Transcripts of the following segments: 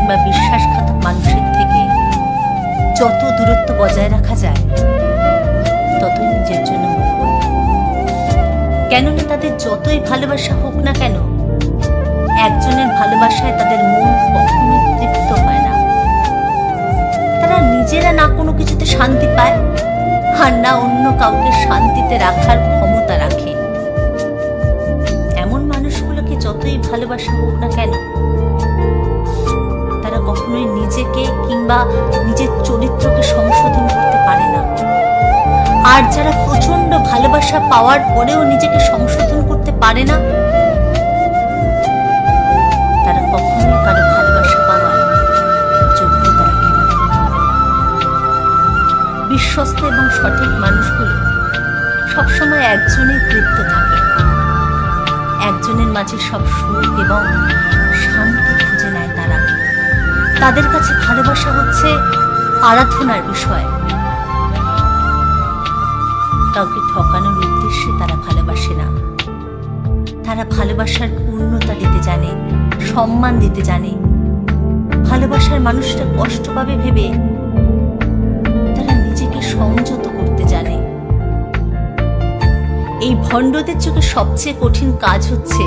কিংবা বিশ্বাসঘাতক মানুষের থেকে যত দূরত্ব বজায় রাখা যায় ততই নিজের জন্য মঙ্গল। কেননা তাদের যতই ভালোবাসা হোক না কেন, একজনের ভালোবাসায় তাদের মন কখনোই তৃপ্ত হয় না। তারা নিজেরা না কোনো কিছুতে শান্তি পায়, আর না অন্য কাউকে শান্তিতে রাখার ক্ষমতা রাখে। এমন মানুষগুলোকে যতই ভালোবাসা হোক না কেন, তারা কখনোই নিজেকে কিংবা নিজের চরিত্রকে সংশোধন করতে পারে না। আর যারা প্রচন্ড ভালোবাসা পাওয়ার পরেও নিজেকে সংশোধন করতে পারে না, তারা কখনোই কারো ভালোবাসা পাওয়ার যোগ্যতা রাখে না। বিশ্বস্ত এবং সঠিক মানুষগুলো সবসময় একজনের তৃপ্ত থাকে, একজনের মাঝে সব সুখ এবং শান্তি খুঁজে নেয় তারা। তাদের কাছে ভালোবাসা হচ্ছে আরাধনার বিষয়। কাউকে ঠকানোর উদ্দেশ্যে তারা ভালোবাসে না। তারা ভালোবাসার পূর্ণতা দিতে জানে, সম্মান দিতে জানে। ভালোবাসার মানুষটা কষ্ট পাবে ভেবে তারা নিজেকে সংযত করতে জানে। এই ভণ্ডদের চোখে সবচেয়ে কঠিন কাজ হচ্ছে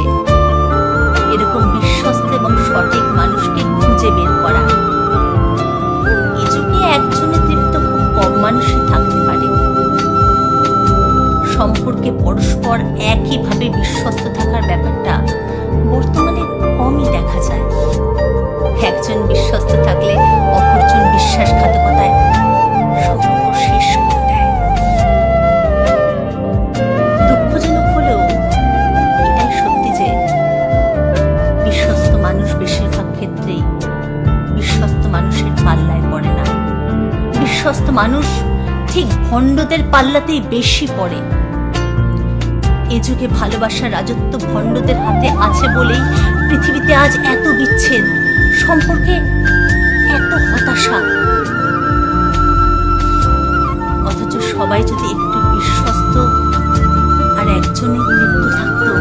এরকম বিশ্বস্ত এবং সঠিক মানুষকে খুঁজে বের করা। এ যুগে একজনে তৃপ্ত খুব কম মানুষই থাকতে পারে। সম্পর্কে পরস্পর একইভাবে বিশ্বস্ত থাকার ব্যাপারটা বর্তমানে কমই দেখা যায়। একজন বিশ্বস্ত থাকলে অপরজন বিশ্বাসঘাতকতায় সম্পর্ক শেষ করে দেয়। দুঃখজনক হলেও এটাই সত্যি যে বিশ্বস্ত মানুষ বেশিরভাগ ক্ষেত্রেই বিশ্বস্ত মানুষের পাল্লায় পড়ে না। বিশ্বস্ত মানুষ ঠিক ভণ্ডদের পাল্লাতেই বেশি পড়ে। এ যুগে ভালোবাসার রাজত্ব ভণ্ডদের হাতে আছে বলেই পৃথিবীতে আজ এত বিচ্ছেদ, সম্পর্কে এত হতাশা। অথচ সবাই যদি একটু বিশ্বস্ত আর একজনের তৃপ্ত থাকতো